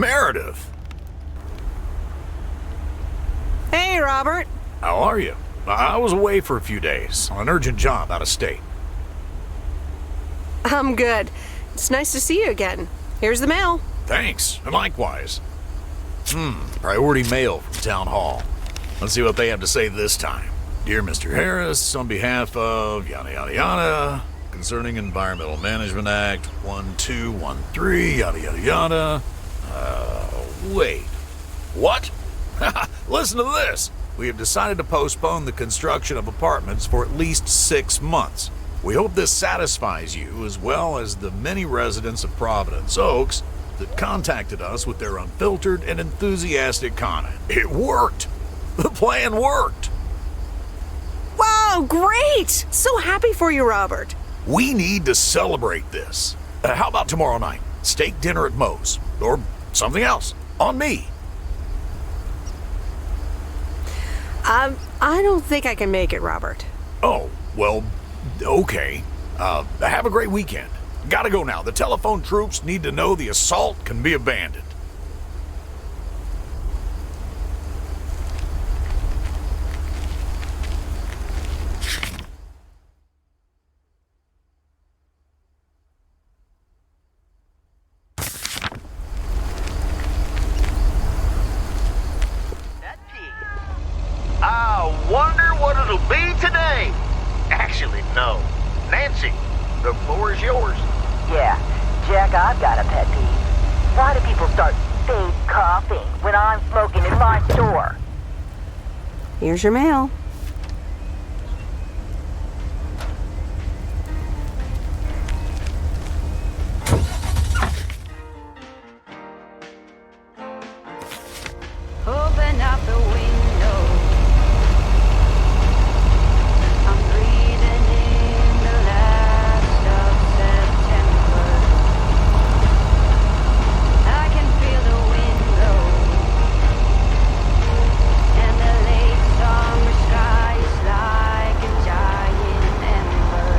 Meredith! Hey, Robert. How are you? I was away for a few days on an urgent job out of state. I'm good. It's nice to see you again. Here's the mail. Thanks, and likewise. Priority mail from Town Hall. Let's see what they have to say this time. Dear Mr. Harris, on behalf of yada yada yada, concerning Environmental Management Act 1213, yada yada yada. Wait. What? Listen to this. We have decided to postpone the construction of apartments for at least 6 months. We hope this satisfies you as well as the many residents of Providence Oaks that contacted us with their unfiltered and enthusiastic comment. It worked! The plan worked! Wow, great! So happy for you, Robert. We need to celebrate this. How about tomorrow night? Steak dinner at Moe's. Or something else. On me. I don't think I can make it, Robert. Oh, well, okay. Have a great weekend. Gotta go now. The telephone troops need to know the assault can be abandoned. I wonder what it'll be today. Actually, no. Nancy, the floor is yours. Yeah, Jack, I've got a pet peeve. Why do people start fake coughing when I'm smoking in my store? Here's your mail. Open up the window. I'm breathing in the last of September. I can feel the wind blow, and the late summer sky is like a giant ember.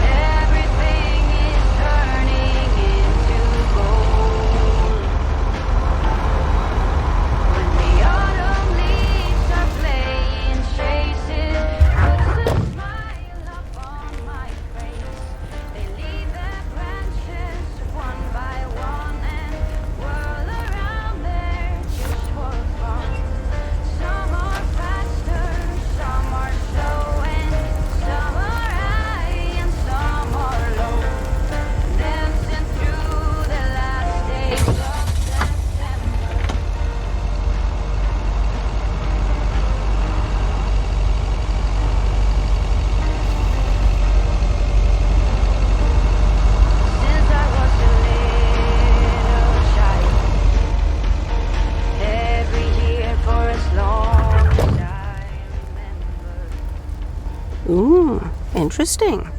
Everything is turning into gold. When the autumn leaves are playing chases, puts a smile upon my face. They leave their branches one by one and whirl around there just for fun. Some are faster, some are slow, and some are high and some are low. Dancing through the last days of September. Since I was a little child, every year for as long as I remember. Ooh, interesting.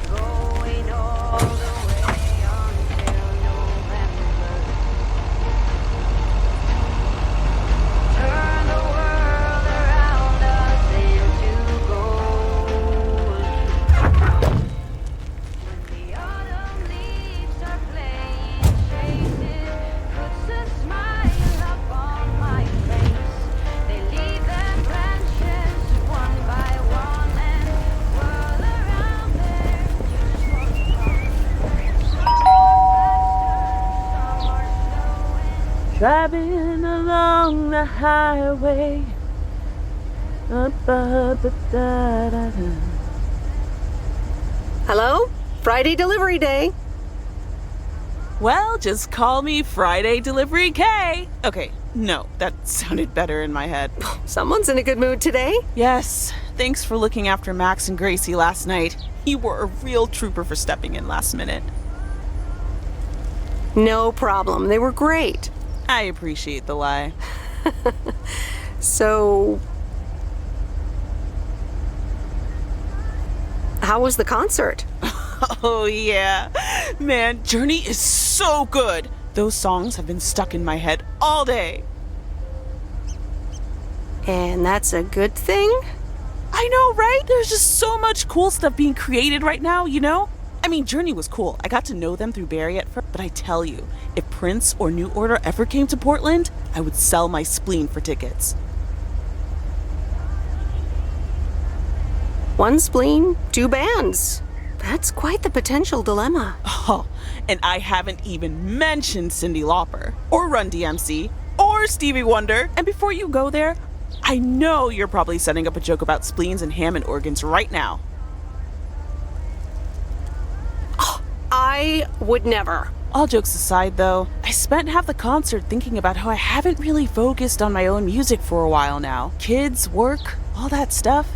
Going all the way until November. Turn the world around us into gold. When the autumn leaves are playing chases, puts a smile upon my face. They leave their branches one by one and whirl around there just for fun. Some are slow and Driving along the highway. Ba-ba-ba-da-da-da. Hello? Friday delivery day. Well, just call me Friday Delivery K. Okay, no, that sounded better in my head. Someone's in a good mood today. Yes, thanks for looking after Max and Gracie last night. You were a real trooper for stepping in last minute. No problem. They were great. I appreciate the lie. So, how was the concert? Oh, yeah. Man, Journey is so good. Those songs have been stuck in my head all day. And that's a good thing? I I know, right? There's just so much cool stuff being created right now, you know? I mean, Journey was cool. I got to know them through Barry at first, but I tell you, if Prince or New Order ever came to Portland, I would sell my spleen for tickets. One spleen, two bands. That's quite the potential dilemma. Oh, and I haven't even mentioned Cyndi Lauper, or Run DMC, or Stevie Wonder. And before you go there, I know you're probably setting up a joke about spleens and Hammond organs right now. I would never. All jokes aside, though, I spent half the concert thinking about how I haven't really focused on my own music for a while now. Kids, work, all that stuff.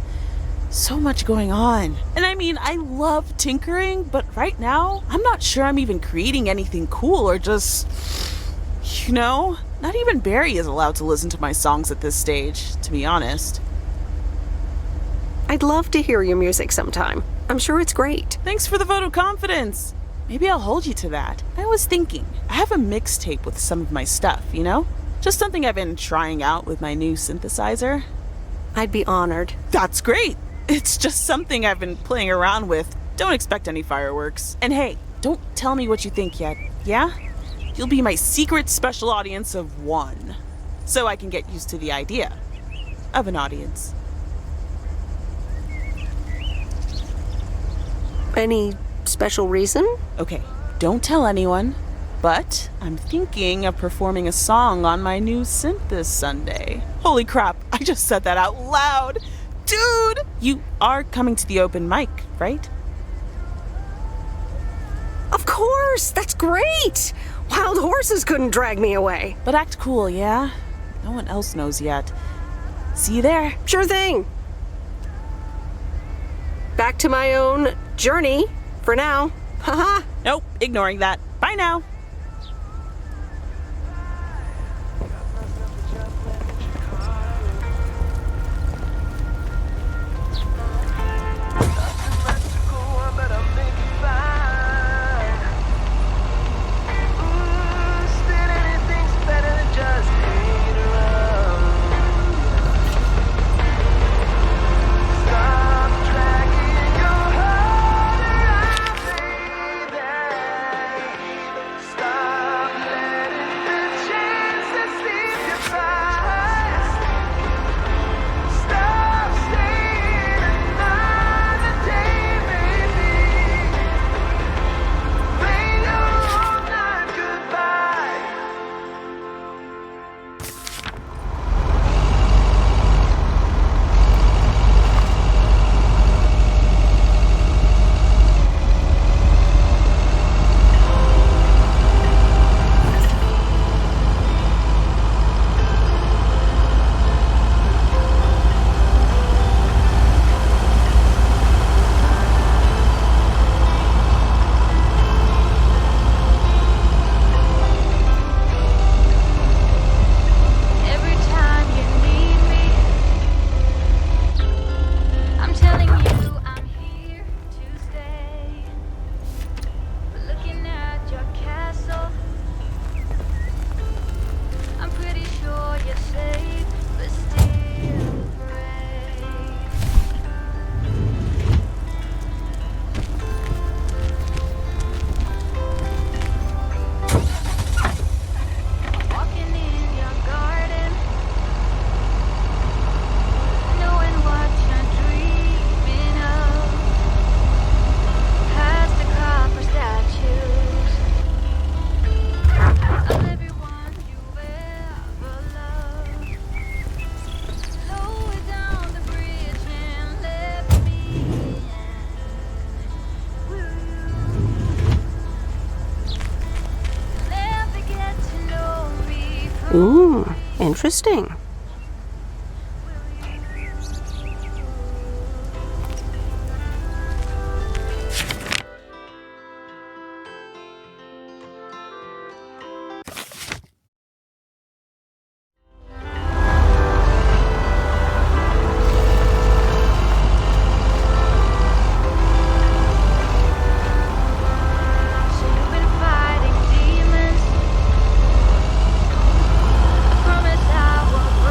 So much going on. And I mean, I love tinkering, but right now, I'm not sure I'm even creating anything cool or just, you know, not even Barry is allowed to listen to my songs at this stage, to be honest. I'd love to hear your music sometime. I'm sure it's great. Thanks for the vote of confidence. Maybe I'll hold you to that. I was thinking, I have a mixtape with some of my stuff, you know? Just something I've been trying out with my new synthesizer. I'd be honored. That's great. It's just something I've been playing around with. Don't expect any fireworks. And hey, don't tell me what you think yet, yeah? You'll be my secret special audience of one. So I can get used to the idea of an audience. Any special reason? Okay, don't tell anyone, but I'm thinking of performing a song on my new synth this Sunday. Holy crap, I just said that out loud. Dude! You are coming to the open mic, right? Of course! That's great! Wild horses couldn't drag me away. But act cool, yeah? No one else knows yet. See you there. Sure thing. Back to my own journey for now. Haha. Nope, ignoring that. Bye now. Ooh, interesting. Promise I won't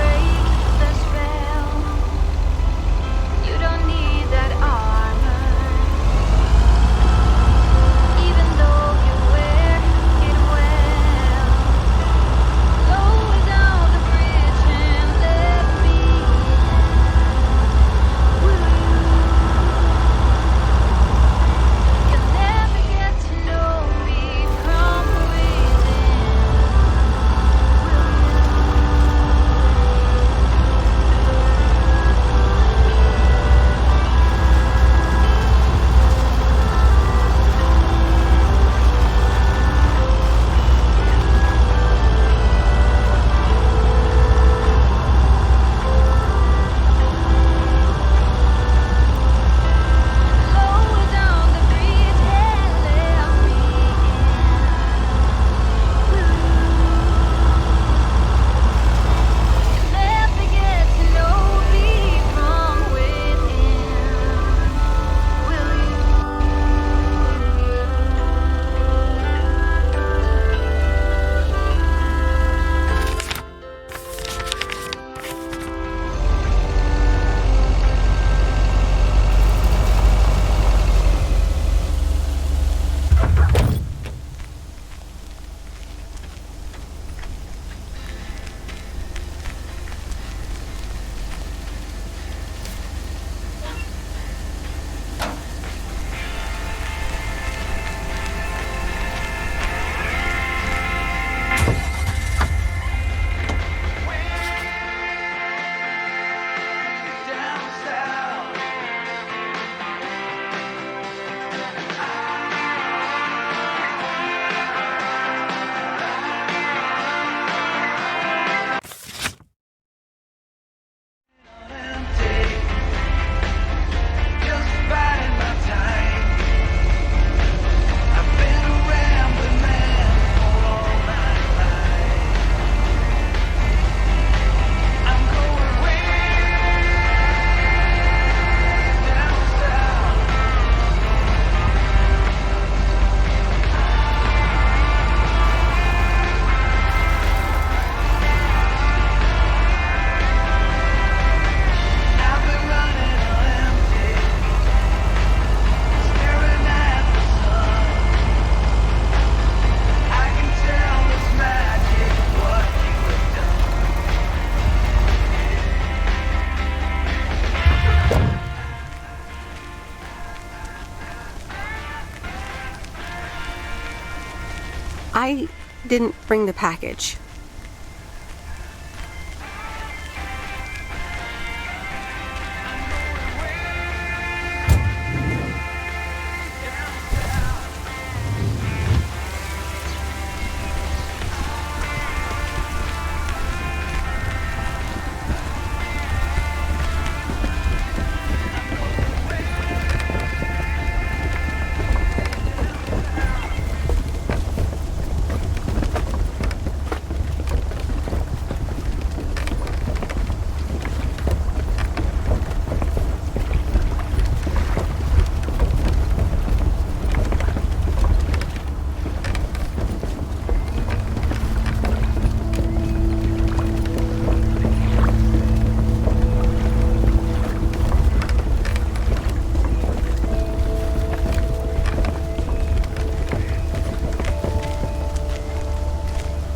I didn't bring the package.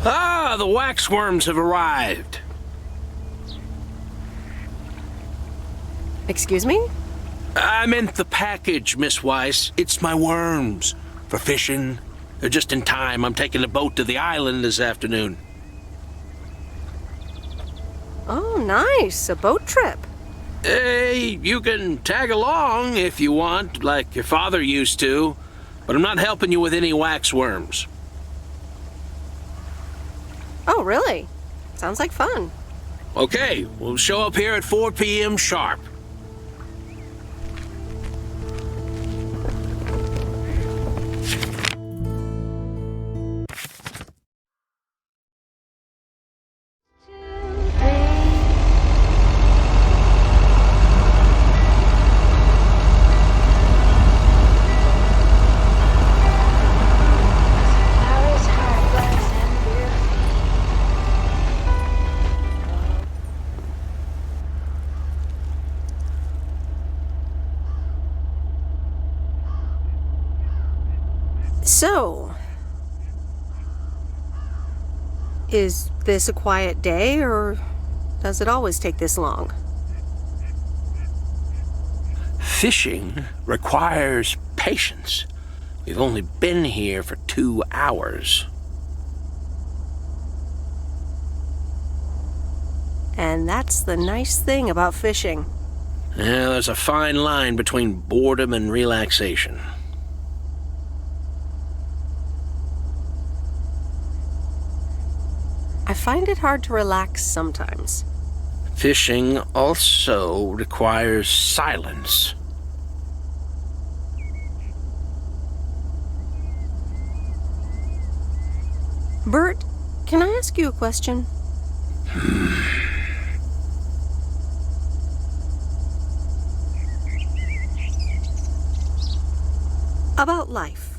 Ah, the waxworms have arrived. Excuse me? I meant the package, Miss Weiss. It's my worms. For fishing. They're just in time. I'm taking a boat to the island this afternoon. Oh, nice. A boat trip. Hey, you can tag along if you want, like your father used to. But I'm not helping you with any waxworms. Oh, really? Sounds like fun. Okay, we'll show up here at 4 p.m. sharp. So, is this a quiet day, or does it always take this long? Fishing requires patience. We've only been here for 2 hours. And that's the nice thing about fishing. Yeah, there's a fine line between boredom and relaxation. I find it hard to relax sometimes. Fishing also requires silence. Bert, can I ask you a question? About life.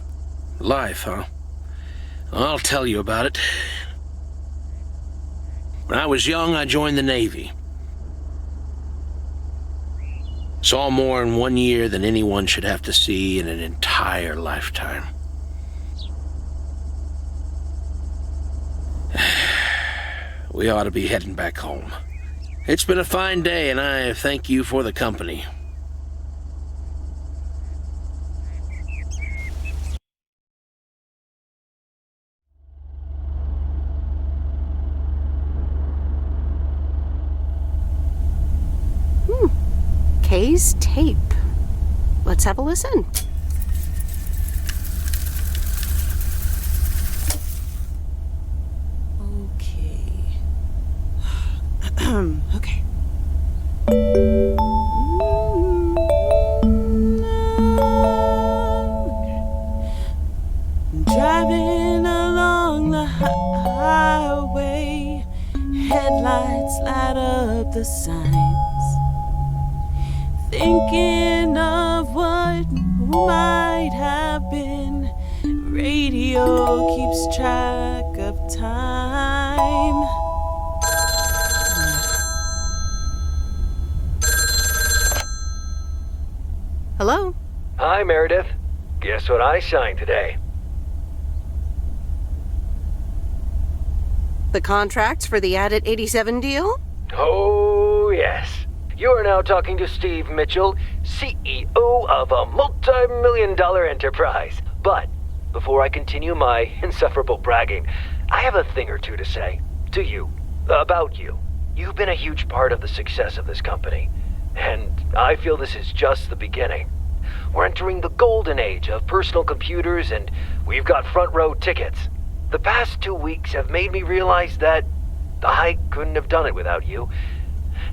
Life, huh? I'll tell you about it. When I was young, I joined the Navy. Saw more in 1 year than anyone should have to see in an entire lifetime. We ought to be heading back home. It's been a fine day, and I thank you for the company. Kay's tape. Let's have a listen. Okay. Driving along the highway, headlights light up the signs. Thinking of what might have been. Radio keeps track of time. Hello? Hi, Meredith. Guess what I signed today? The contracts for the Addit 87 deal? Oh, yes. You are now talking to Steve Mitchell, CEO of a multi-million-dollar enterprise. But before I continue my insufferable bragging, I have a thing or two to say. To you. About you. You've been a huge part of the success of this company. And I feel this is just the beginning. We're entering the golden age of personal computers, and we've got front row tickets. The past 2 weeks have made me realize that I couldn't have done it without you.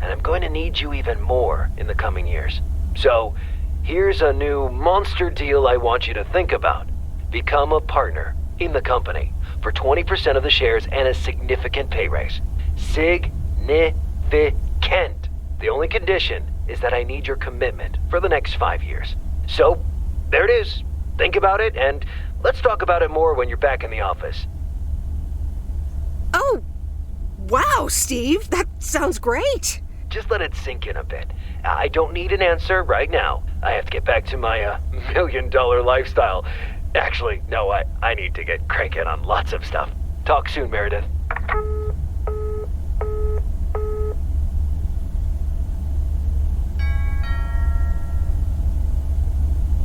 And I'm going to need you even more in the coming years. So, here's a new monster deal I want you to think about. Become a partner in the company for 20% of the shares and a significant pay raise. Significant. The only condition is that I need your commitment for the next 5 years. So, there it is. Think about it, and let's talk about it more when you're back in the office. Oh, wow, Steve. That sounds great. Just let it sink in a bit. I don't need an answer right now. I have to get back to my $1 million lifestyle. Actually, no, I need to get cranking on lots of stuff. Talk soon, Meredith.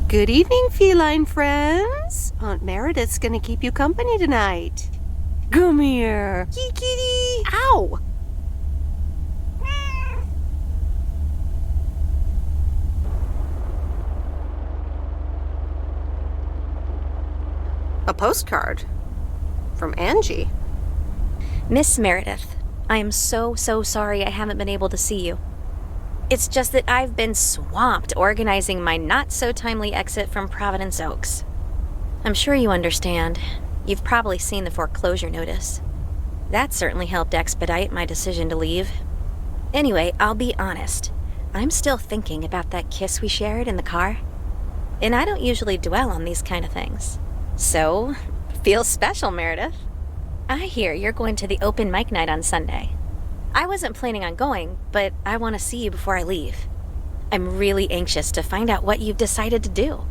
Good evening, feline friends. Aunt Meredith's gonna keep you company tonight. Come here. Kitty. Ow! A postcard from Angie. Miss Meredith, I am so sorry I haven't been able to see you. It's just that I've been swamped organizing my not-so-timely exit from Providence Oaks. I'm sure you understand. You've probably seen the foreclosure notice. That certainly helped expedite my decision to leave. Anyway, I'll be honest. I'm still thinking about that kiss we shared in the car. And I don't usually dwell on these kind of things. So, feels special, Meredith. I hear you're going to the open mic night on Sunday. I wasn't planning on going, but I want to see you before I leave. I'm really anxious to find out what you've decided to do.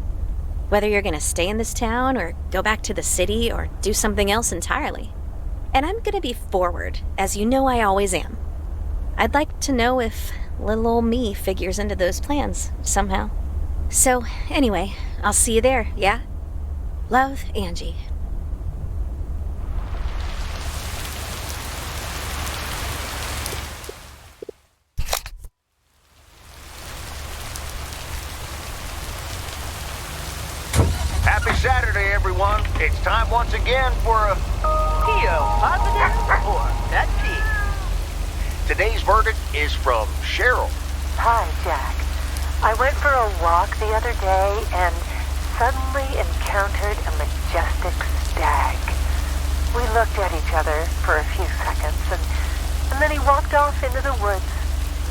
Whether you're going to stay in this town, or go back to the city, or do something else entirely. And I'm going to be forward, as you know I always am. I'd like to know if little old me figures into those plans, somehow. So, anyway, I'll see you there, yeah? Love, Angie. Happy Saturday, everyone. It's time once again for a Theo, positive or pet peeve? Today's verdict is from Cheryl. Hi, Jack. I went for a walk the other day and suddenly encountered a majestic stag. We looked at each other for a few seconds, and then he walked off into the woods.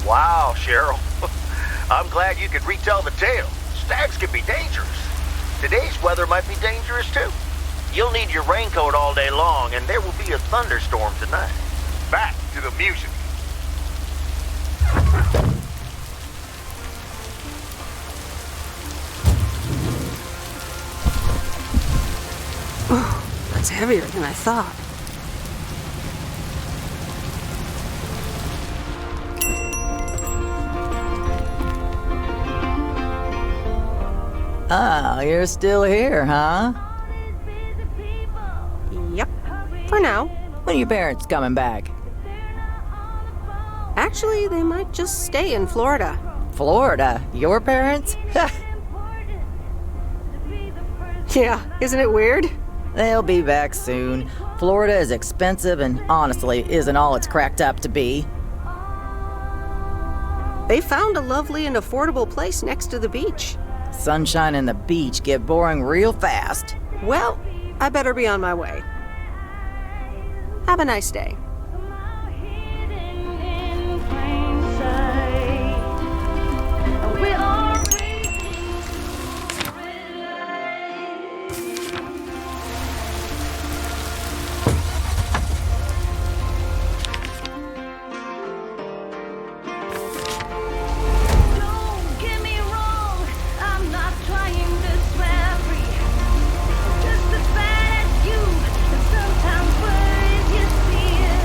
Wow, Cheryl. I'm glad you could retell the tale. Stags can be dangerous. Today's weather might be dangerous, too. You'll need your raincoat all day long, and there will be a thunderstorm tonight. Back to the music. Oh, that's heavier than I thought. Oh, you're still here, huh? Yep, for now. When are your parents coming back? Actually, they might just stay in Florida. Florida? Your parents? Yeah, isn't it weird? They'll be back soon. Florida is expensive and honestly isn't all it's cracked up to be. They found a lovely and affordable place next to the beach. Sunshine and the beach get boring real fast. Well, I better be on my way. Have a nice day. Just as bad as you, and sometimes worse, you feel.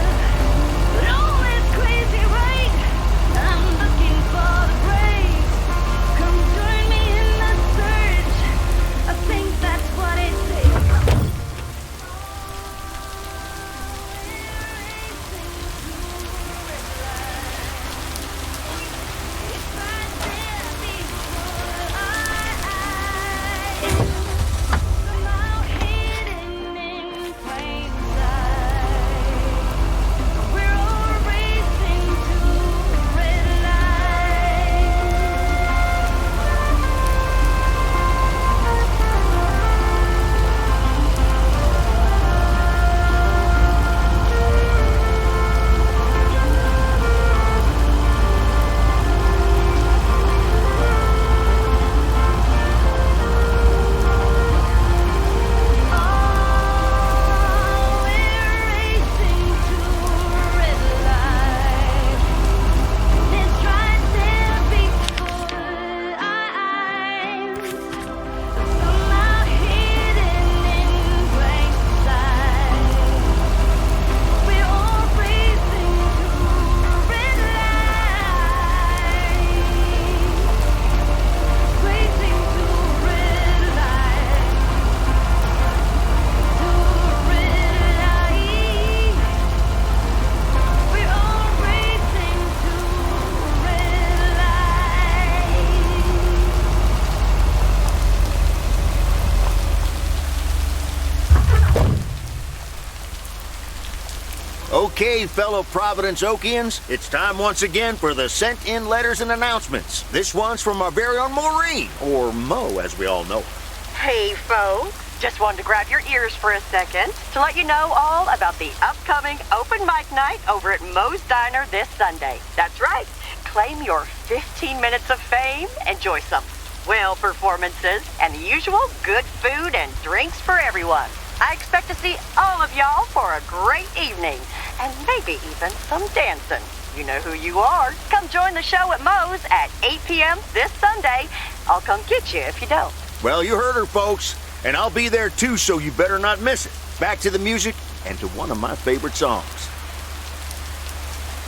Okay, fellow Providence Okians, it's time once again for the sent-in letters and announcements. This one's from our very own Maureen, or Mo, as we all know her. Hey, folks. Just wanted to grab your ears for a second to let you know all about the upcoming open mic night over at Moe's Diner this Sunday. That's right. Claim your 15 minutes of fame, enjoy some swell performances, and the usual good food and drinks for everyone. I expect to see all of y'all for a great evening, and maybe even some dancing. You know who you are. Come join the show at Moe's at 8 p.m. this Sunday. I'll come get you if you don't. Well, you heard her, folks, and I'll be there too, so you better not miss it. Back to the music and to one of my favorite songs.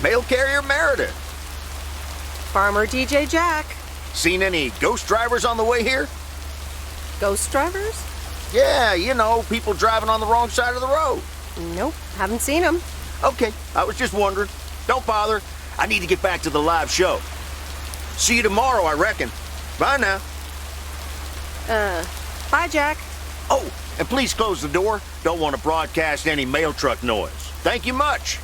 Mail Carrier Meredith. Farmer DJ Jack. Seen any ghost drivers on the way here? Ghost drivers? Yeah, you know, people driving on the wrong side of the road. Nope, haven't seen them. Okay, I was just wondering. Don't bother. I need to get back to the live show. See you tomorrow, I reckon. Bye now. Bye, Jack. Oh, and please close the door. Don't want to broadcast any mail truck noise. Thank you much.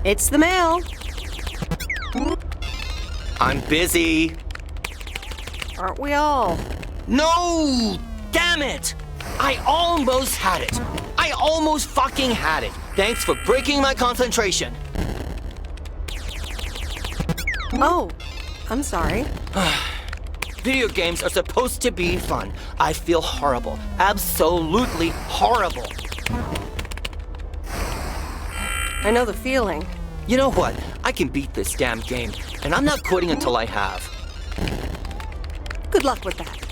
It's the mail. I'm busy. Aren't we all? No! Damn it! I almost had it. I almost fucking had it. Thanks for breaking my concentration. Oh, I'm sorry. Video games are supposed to be fun. I feel horrible. Absolutely horrible. I know the feeling. You know what? I can beat this damn game, and I'm not quitting until I have. Good luck with that.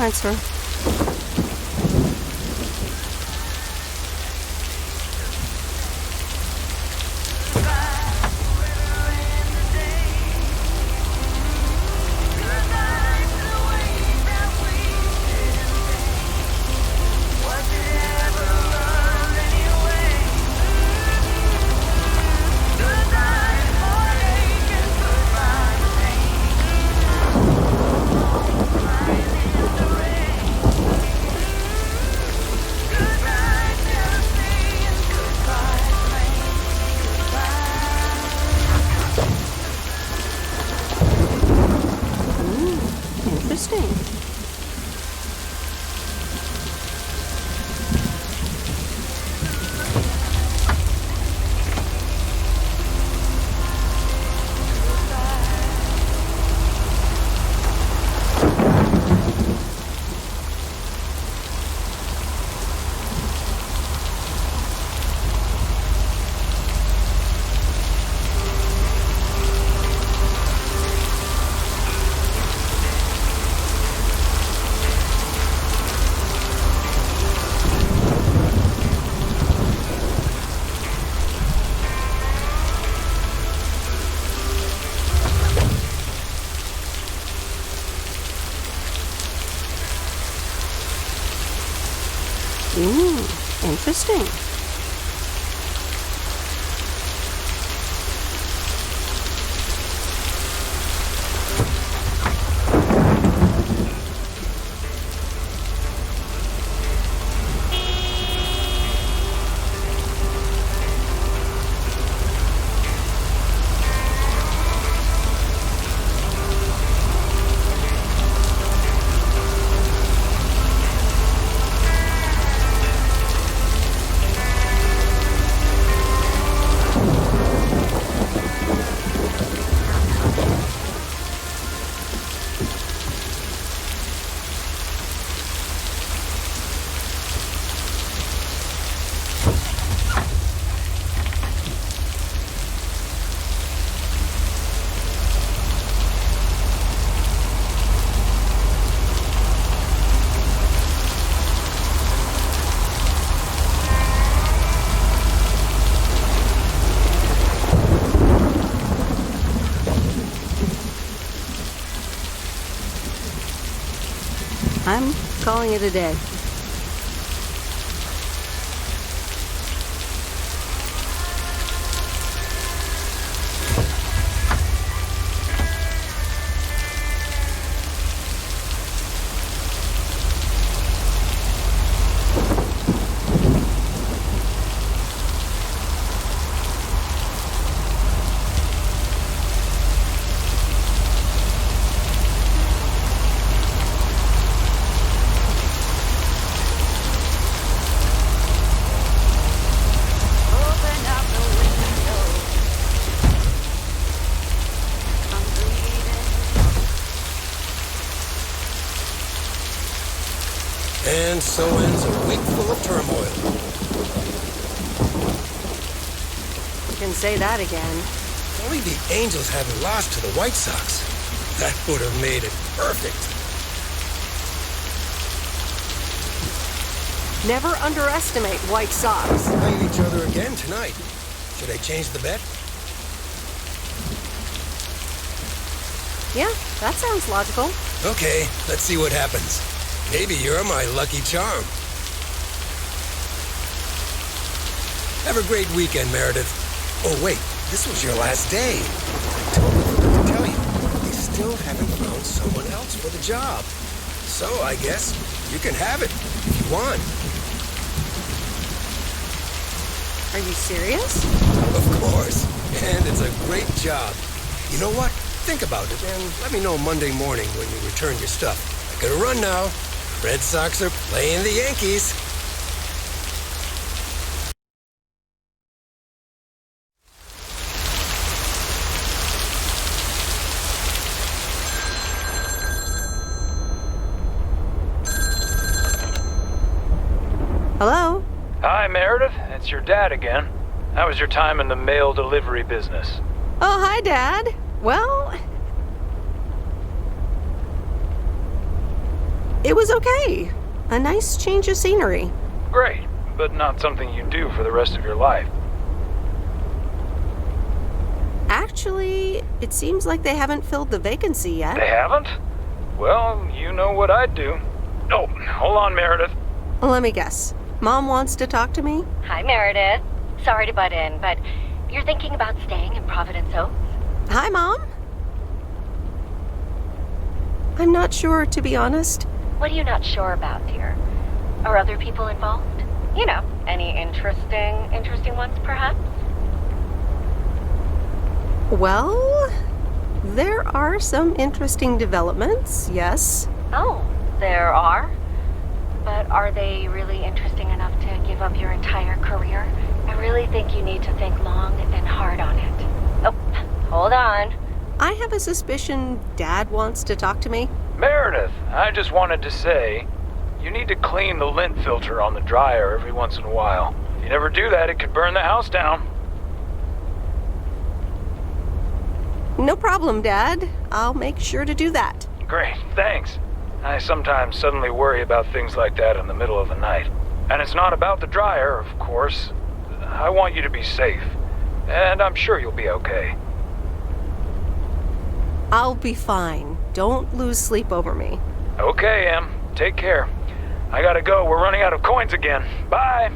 answer. Interesting. Interesting. I'm calling it a day. And so ends a week full of turmoil. You can say that again. If only the Angels hadn't lost to the White Sox. That would have made it perfect. Never underestimate White Sox. Playing each other again tonight. Should I change the bet? Yeah, that sounds logical. Okay, let's see what happens. Maybe you're my lucky charm. Have a great weekend, Meredith. Oh, wait, this was your last day. I totally forgot to tell you. They still haven't found someone else for the job. So I guess you can have it if you want. Are you serious? Of course. And it's a great job. You know what? Think about it and let me know Monday morning when you return your stuff. I gotta run now. Red Sox are playing the Yankees. Hello? Hi, Meredith. It's your dad again. How was your time in the mail delivery business? Oh, hi, Dad. Well, It was okay. A nice change of scenery. Great, but not something you do for the rest of your life. Actually, it seems like they haven't filled the vacancy yet. They haven't? Well, you know what I'd do. Oh, hold on, Meredith. Let me guess. Mom wants to talk to me? Hi, Meredith. Sorry to butt in, but you're thinking about staying in Providence Oaks? Hi, Mom. I'm not sure, to be honest. What are you not sure about, dear? Are other people involved? You know, any interesting ones, perhaps? Well, there are some interesting developments, yes. Oh, there are? But are they really interesting enough to give up your entire career? I really think you need to think long and hard on it. Oh, hold on. I have a suspicion Dad wants to talk to me. Meredith, I just wanted to say, you need to clean the lint filter on the dryer every once in a while. If you never do that, it could burn the house down. No problem, Dad. I'll make sure to do that. Great, thanks. I sometimes suddenly worry about things like that in the middle of the night. And it's not about the dryer, of course. I want you to be safe. And I'm sure you'll be okay. I'll be fine. Don't lose sleep over me. Okay, Em. Take care. I gotta go. We're running out of coins again. Bye!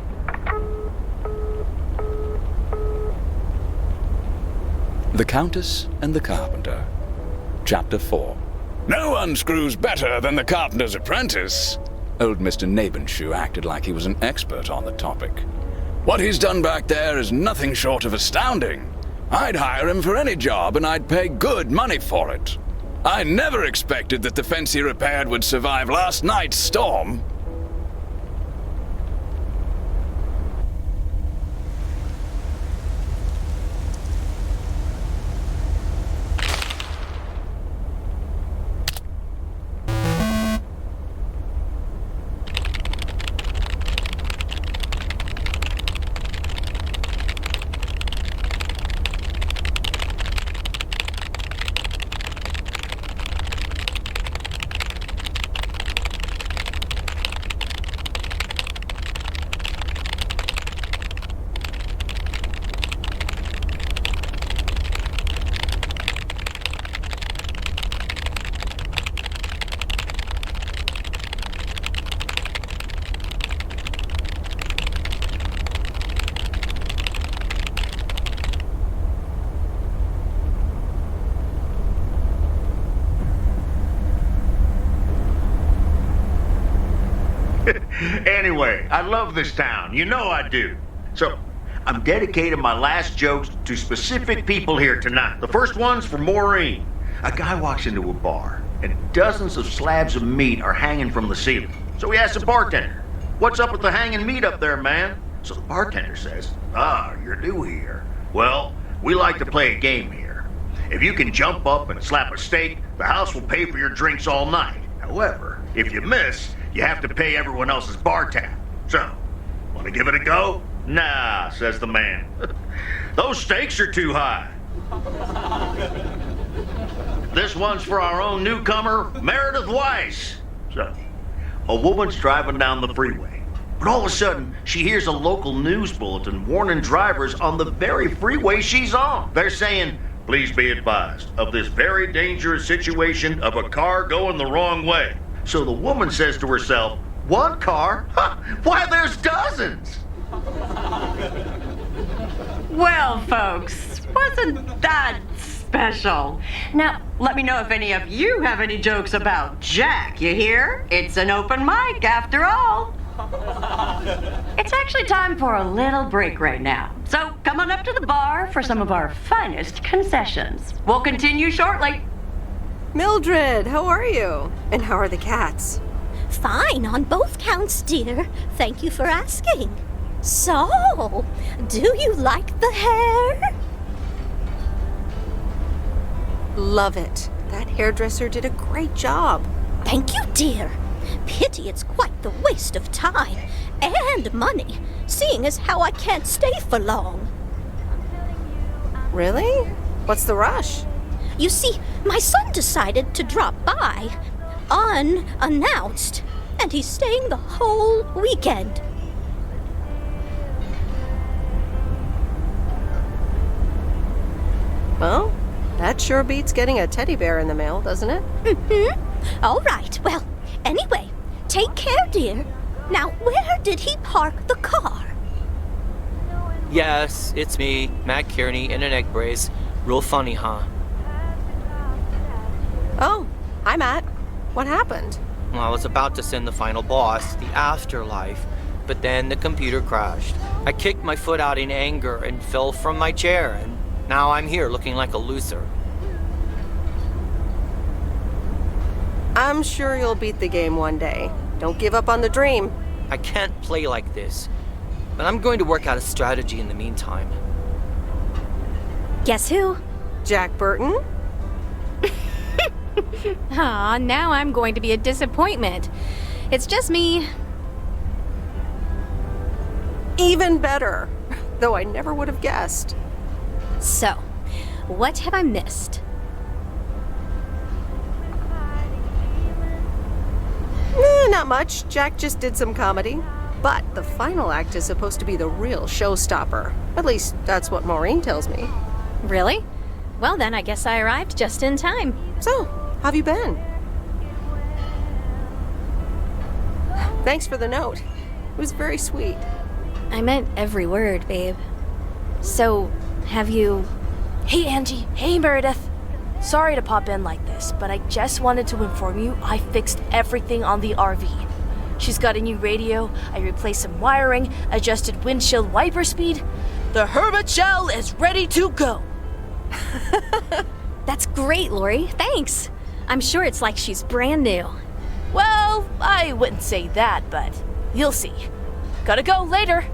The Countess and the Carpenter. Chapter 4. No one screws better than the carpenter's apprentice. Old Mr. Nabenshoe acted like he was an expert on the topic. What he's done back there is nothing short of astounding. I'd hire him for any job and I'd pay good money for it. I never expected that the fence he repaired would survive last night's storm. Anyway, I love this town. You know I do. So, I'm dedicating my last jokes to specific people here tonight. The first one's for Maureen. A guy walks into a bar, and dozens of slabs of meat are hanging from the ceiling. So he asks the bartender, "What's up with the hanging meat up there, man?" So the bartender says, "You're new here. Well, we like to play a game here. If you can jump up and slap a steak, the house will pay for your drinks all night. However, if you miss, you have to pay everyone else's bar tab. So, want to give it a go?" "Nah," says the man. "Those stakes are too high." This one's for our own newcomer, Meredith Weiss. So, a woman's driving down the freeway, but all of a sudden, she hears a local news bulletin warning drivers on the very freeway she's on. They're saying, "Please be advised of this very dangerous situation of a car going the wrong way." So the woman says to herself, "One car? Why, there's dozens!" Well, folks, wasn't that special? Now, let me know if any of you have any jokes about Jack, you hear? It's an open mic after all. It's actually time for a little break right now. So come on up to the bar for some of our finest concessions. We'll continue shortly. Mildred, how are you? And how are the cats? Fine on both counts, dear. Thank you for asking. So, do you like the hair? Love it. That hairdresser did a great job. Thank you, dear. Pity it's quite the waste of time and money, seeing as how I can't stay for long. Really? What's the rush? You see, my son decided to drop by. unannounced. And he's staying the whole weekend. Well, that sure beats getting a teddy bear in the mail, doesn't it? Mm-hmm. All right. Well, anyway, take care, dear. Now, where did he park the car? Yes, it's me, Matt Kearney, in an egg brace. Real funny, huh? Oh, hi, Matt. What happened? Well, I was about to send the final boss, the afterlife, but then the computer crashed. I kicked my foot out in anger and fell from my chair, and now I'm here looking like a loser. I'm sure you'll beat the game one day. Don't give up on the dream. I can't play like this, but I'm going to work out a strategy in the meantime. Guess who? Jack Burton? Aw, now I'm going to be a disappointment. It's just me. Even better. Though I never would have guessed. So, what have I missed? Not much. Jack just did some comedy. But the final act is supposed to be the real showstopper. At least, that's what Maureen tells me. Really? Well, then I guess I arrived just in time. So, how have you been? Thanks for the note. It was very sweet. I meant every word, babe. So, have you... Hey, Angie. Hey, Meredith. Sorry to pop in like this, but I just wanted to inform you I fixed everything on the RV. She's got a new radio, I replaced some wiring, adjusted windshield wiper speed. The Hermit Shell is ready to go. That's great, Lori. Thanks. I'm sure it's like she's brand new. Well, I wouldn't say that, but you'll see. Gotta go later.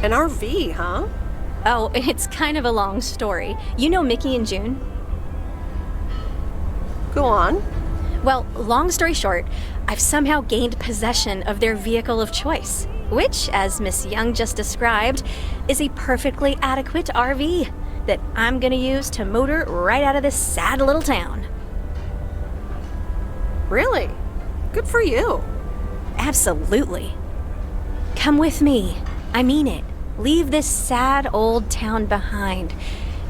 An RV, huh? Oh, it's kind of a long story. You know Mickey and June? Go on. Well, long story short, I've somehow gained possession of their vehicle of choice, which, as Miss Young just described, is a perfectly adequate RV that I'm gonna use to motor right out of this sad little town. Really? Good for you. Absolutely. Come with me. I mean it. Leave this sad old town behind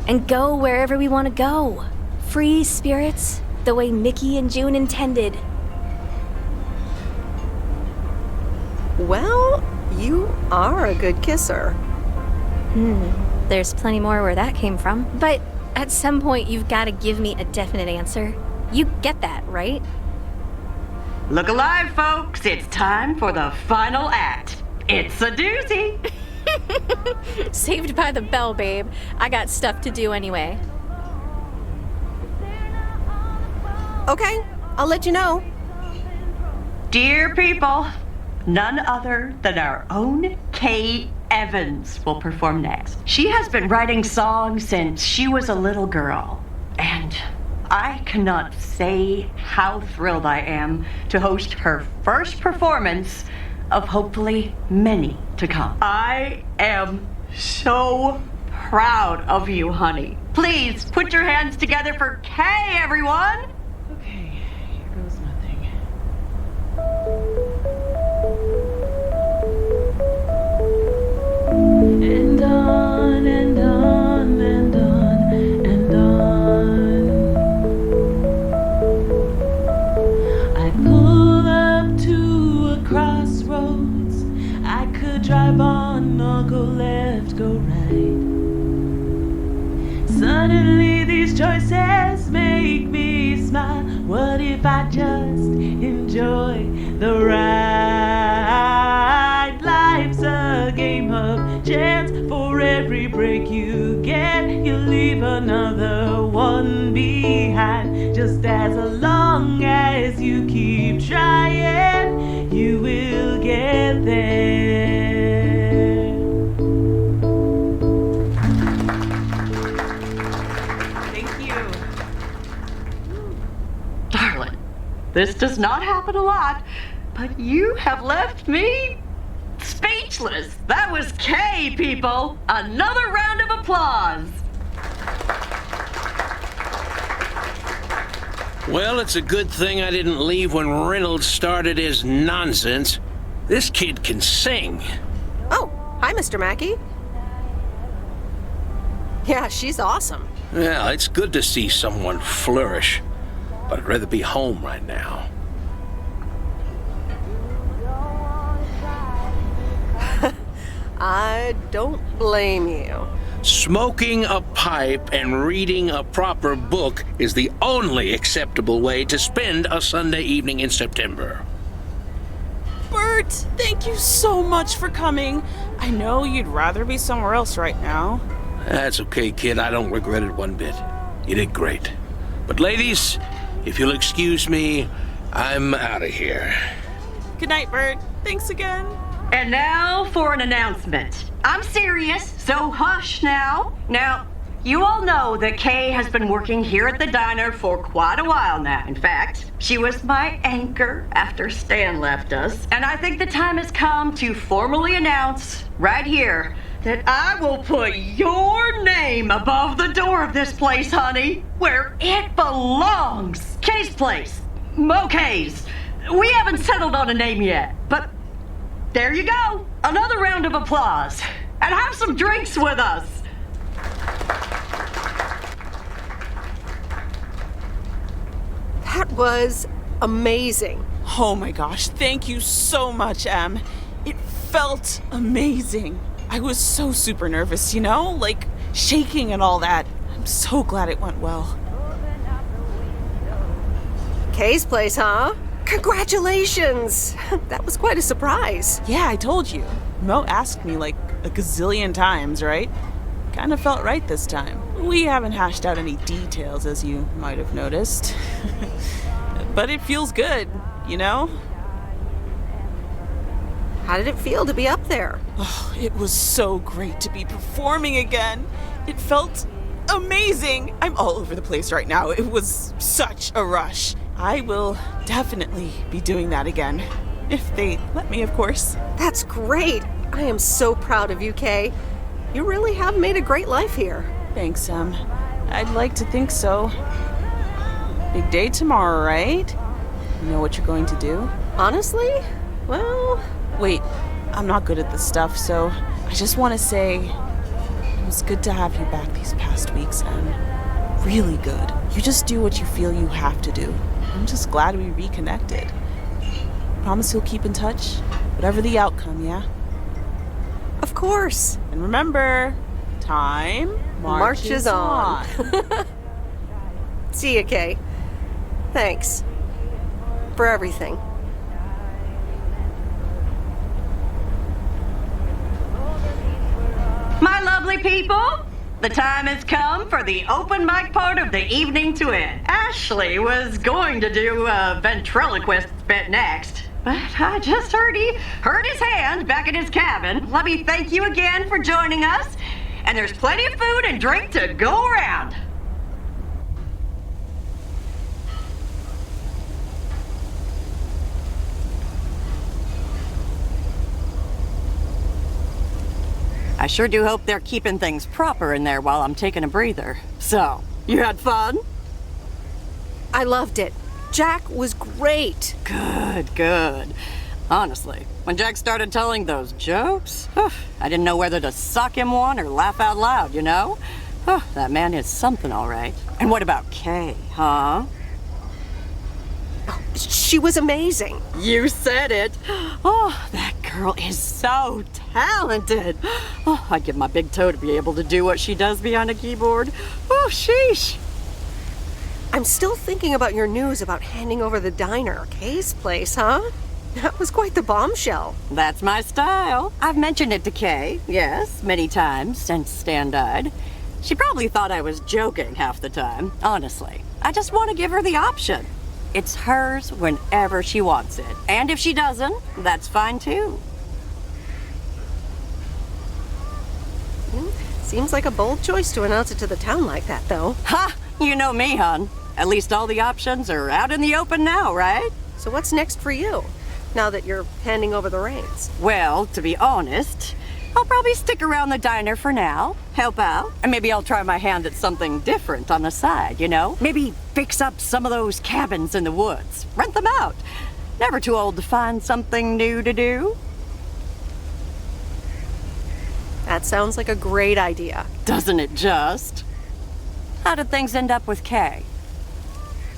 and go wherever we want to go. Free spirits, the way Mickey and June intended. Well, you are a good kisser. There's plenty more where that came from. But at some point, you've got to give me a definite answer. You get that, right? Look alive, folks. It's time for the final act. It's a doozy. Saved by the bell, babe. I got stuff to do anyway. Okay, I'll let you know. Dear people, none other than our own Kay Evans will perform next. She has been writing songs since she was a little girl, and I cannot say how thrilled I am to host her first performance of hopefully many to come. I am so proud of you, honey. Please put your hands together for Kay, everyone. Okay, here goes nothing. And on and on and on and on. I pull up to a crossroads. I could drive on or go left, go right. Suddenly these choices make me smile. What if I just enjoy the ride? Life's a game of chance. For every break you get, you leave another one behind. Just as long as you keep trying, you will get there. Thank you. Darling, this does not happen a lot, but you have left me speechless. That was Kay, people. Another round of applause. Well, it's a good thing I didn't leave when Reynolds started his nonsense. This kid can sing. Oh, hi, Mr. Mackey. Yeah, she's awesome. Well, it's good to see someone flourish, but I'd rather be home right now. I don't blame you. Smoking a pipe and reading a proper book is the only acceptable way to spend a Sunday evening in September. Bert, thank you so much for coming. I know you'd rather be somewhere else right now. That's okay, kid. I don't regret it one bit. You did great. But ladies, if you'll excuse me, I'm out of here. Good night, Bert. Thanks again. And now for an announcement. I'm serious, so hush now. Now, you all know that Kay has been working here at the diner for quite a while now. In fact, she was my anchor after Stan left us. And I think the time has come to formally announce right here that I will put your name above the door of this place, honey, where it belongs. Kay's place. Kay's. We haven't settled on a name yet, but there you go. Another round of applause. And have some drinks with us. That was amazing. Oh my gosh, thank you so much, Em. It felt amazing. I was so super nervous, like shaking and all that. I'm so glad it went well. Kay's place, huh? Congratulations! That was quite a surprise. Yeah, I told you. Mo asked me like a gazillion times, right? Kinda felt right this time. We haven't hashed out any details, as you might have noticed. But it feels good, How did it feel to be up there? Oh, it was so great to be performing again. It felt amazing. I'm all over the place right now. It was such a rush. I will definitely be doing that again. If they let me, of course. That's great. I am so proud of you, Kay. You really have made a great life here. Thanks, Em. I'd like to think so. Big day tomorrow, right? You know what you're going to do? Honestly? Well... Wait, I'm not good at this stuff, so I just want to say it was good to have you back these past weeks, Em. Really good. You just do what you feel you have to do. I'm just glad we reconnected. Promise you'll keep in touch, whatever the outcome, yeah? Of course. And remember, time marches on. See you, Kay. Thanks. For everything. My lovely people, the time has come for the open mic part of the evening to end. Ashley was going to do a ventriloquist bit next, but I just heard his hand back in his cabin. Let me thank you again for joining us, and there's plenty of food and drink to go around. I sure do hope they're keeping things proper in there while I'm taking a breather. So, you had fun? I loved it. Jack was great. Good. Honestly, when Jack started telling those jokes, I didn't know whether to suck him one or laugh out loud, That man is something, all right. And what about Kay, huh? Oh, she was amazing. You said it. Oh, that girl is so talented. Oh, I'd give my big toe to be able to do what she does behind a keyboard. Oh, sheesh. I'm still thinking about your news about handing over the diner, Kay's place, huh? That was quite the bombshell. That's my style. I've mentioned it to Kay, yes, many times since Stan died. She probably thought I was joking half the time, honestly. I just want to give her the option. It's hers whenever she wants it. And if she doesn't, that's fine too. Seems like a bold choice to announce it to the town like that, though. Ha! You know me, hon. At least all the options are out in the open now, right? So what's next for you, now that you're handing over the reins? Well, to be honest, I'll probably stick around the diner for now, help out, and maybe I'll try my hand at something different on the side, you know? Maybe fix up some of those cabins in the woods, rent them out. Never too old to find something new to do. That sounds like a great idea. Doesn't it just? How did things end up with Kay?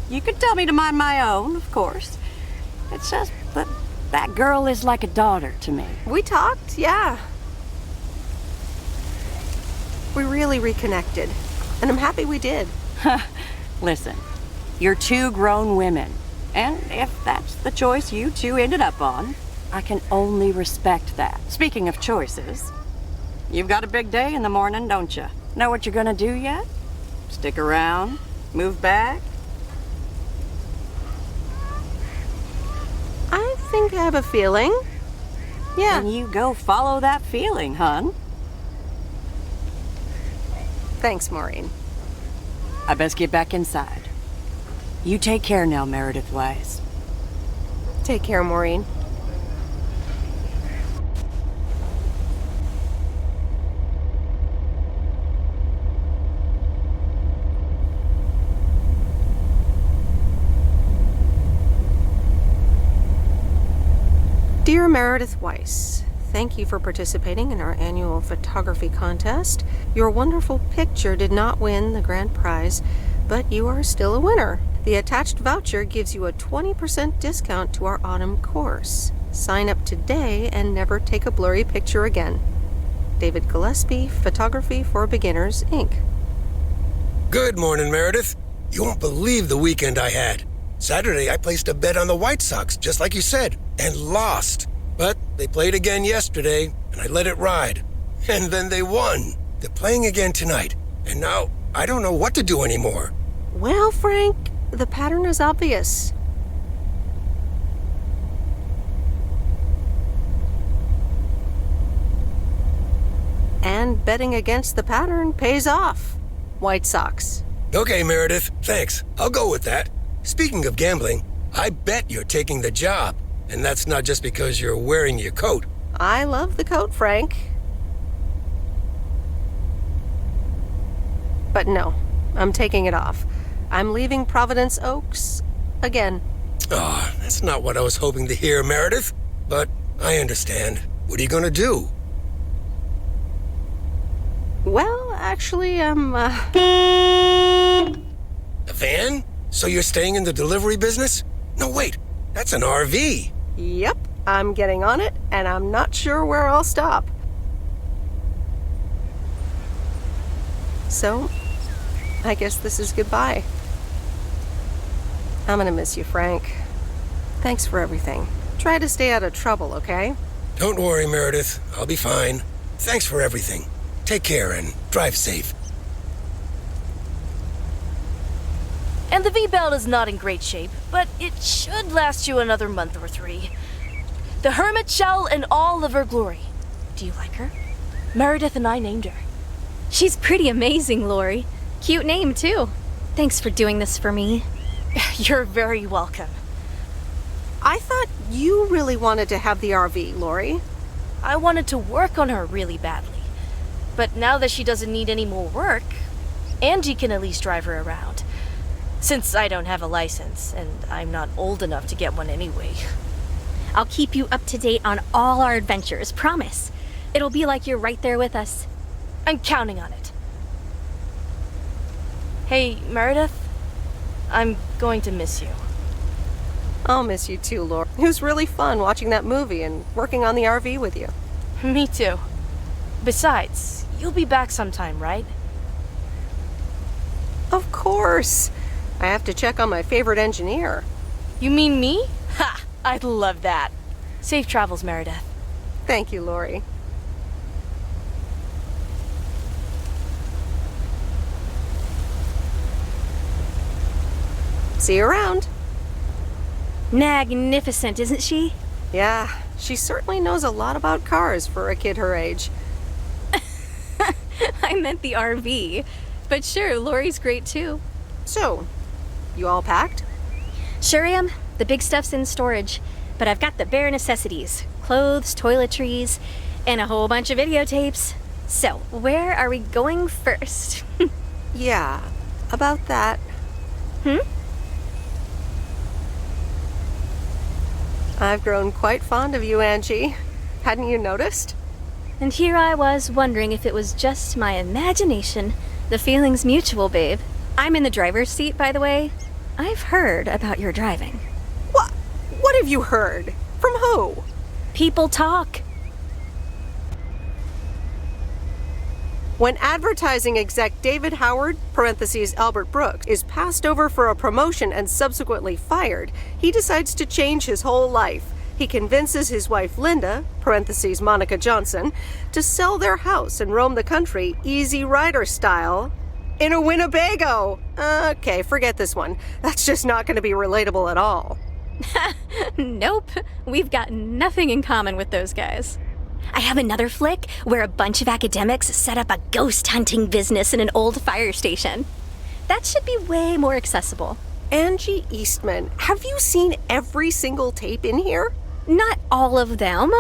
You could tell me to mind my own, of course. It's just that that girl is like a daughter to me. We talked, yeah. We really reconnected, and I'm happy we did. Listen, you're two grown women, and if that's the choice you two ended up on, I can only respect that. Speaking of choices, you've got a big day in the morning, don't you? Know what you're gonna do yet? Stick around? Move back? I think I have a feeling. Yeah. And you go follow that feeling, hun. Thanks, Maureen. I best get back inside. You take care now, Meredith Wise. Take care, Maureen. Dear Meredith Weiss, thank you for participating in our annual photography contest. Your wonderful picture did not win the grand prize, but you are still a winner. The attached voucher gives you a 20% discount to our autumn course. Sign up today and never take a blurry picture again. David Gillespie, Photography for Beginners, Inc. Good morning, Meredith. You won't believe the weekend I had. Saturday, I placed a bet on the White Sox, just like you said, and lost. But they played again yesterday, and I let it ride. And then they won. They're playing again tonight, and now I don't know what to do anymore. Well, Frank, the pattern is obvious. And betting against the pattern pays off. White Sox. Okay, Meredith, thanks. I'll go with that. Speaking of gambling, I bet you're taking the job. And that's not just because you're wearing your coat. I love the coat, Frank. But no, I'm taking it off. I'm leaving Providence Oaks again. Oh, that's not what I was hoping to hear, Meredith. But I understand. What are you gonna do? Well, actually, I'm, A van? So you're staying in the delivery business? No, wait. That's an RV. Yep, I'm getting on it, and I'm not sure where I'll stop. So, I guess this is goodbye. I'm gonna miss you, Frank. Thanks for everything. Try to stay out of trouble, okay? Don't worry, Meredith. I'll be fine. Thanks for everything. Take care and drive safe. And the V-belt is not in great shape, but it should last you another month or 3. The hermit shell in all of her glory. Do you like her? Meredith and I named her. She's pretty amazing, Lori. Cute name, too. Thanks for doing this for me. You're very welcome. I thought you really wanted to have the RV, Lori. I wanted to work on her really badly. But now that she doesn't need any more work, Angie can at least drive her around. Since I don't have a license, and I'm not old enough to get one anyway. I'll keep you up to date on all our adventures, promise. It'll be like you're right there with us. I'm counting on it. Hey, Meredith, I'm going to miss you. I'll miss you too, Lori. It was really fun watching that movie and working on the RV with you. Me too. Besides, you'll be back sometime, right? Of course. I have to check on my favorite engineer. You mean me? Ha! I'd love that. Safe travels, Meredith. Thank you, Lori. See you around. Magnificent, isn't she? Yeah, she certainly knows a lot about cars for a kid her age. I meant the RV. But sure, Lori's great too. So, you all packed? Sure am. The big stuff's in storage. But I've got the bare necessities. Clothes, toiletries, And a whole bunch of videotapes. So, where are we going first? Yeah, about that. I've grown quite fond of you, Angie. Hadn't you noticed? And here I was wondering if it was just my imagination. The feeling's mutual, babe. I'm in the driver's seat, by the way. I've heard about your driving. What? What have you heard? From who? People talk. When advertising exec David Howard, parentheses Albert Brooks, is passed over for a promotion and subsequently fired, he decides to change his whole life. He convinces his wife Linda, parentheses Monica Johnson, to sell their house and roam the country Easy Rider style in a Winnebago. Okay, forget this one. That's just not going to be relatable at all. Nope, we've got nothing in common with those guys. I have another flick where a bunch of academics set up a ghost hunting business in an old fire station. That should be way more accessible. Angie Eastman, have you seen every single tape in here? Not all of them,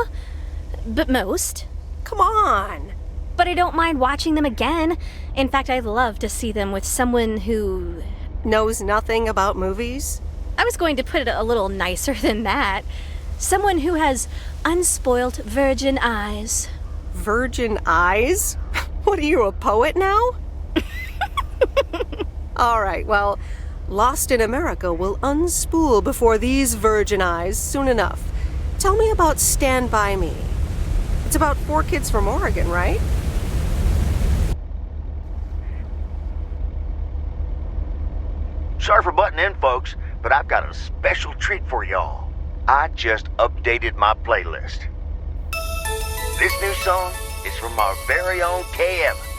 but most. Come on. But I don't mind watching them again. In fact, I'd love to see them with someone who knows nothing about movies. I was going to put it a little nicer than that. Someone who has unspoilt virgin eyes. Virgin eyes? What are you, a poet now? All right, well, Lost in America will unspool before these virgin eyes soon enough. Tell me about Stand By Me. It's about 4 kids from Oregon, right? Sorry for butting in, folks, but I've got a special treat for y'all. I just updated my playlist. This new song is from our very own Kay Evans.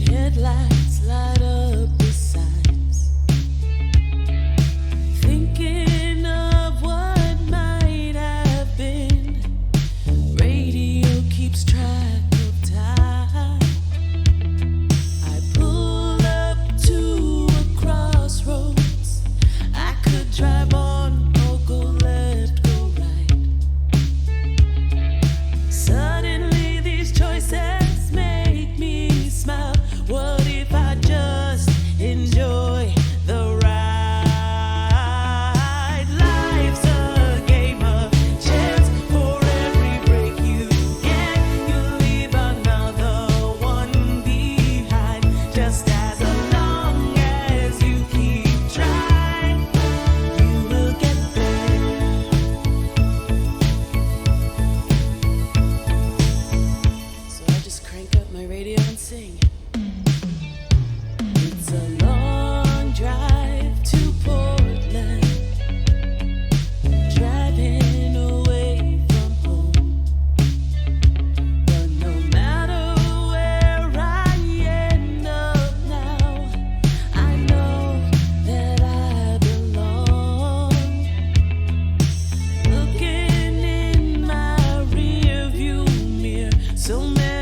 Headlights light up the signs. Thinking of what might have been. Radio keeps track of time. I pull up to a crossroads. I could drive on or go left, go right. Suddenly these choices make me smile. What if I just enjoy the ride? Life's a game of chance. For every break you get, you leave another one behind. Just as long as you keep trying, you will get there. So I just crank up my radio and sing. It's a long drive to Portland, driving away from home. But no matter where I end up now, I know that I belong. Looking in my rearview mirror, so many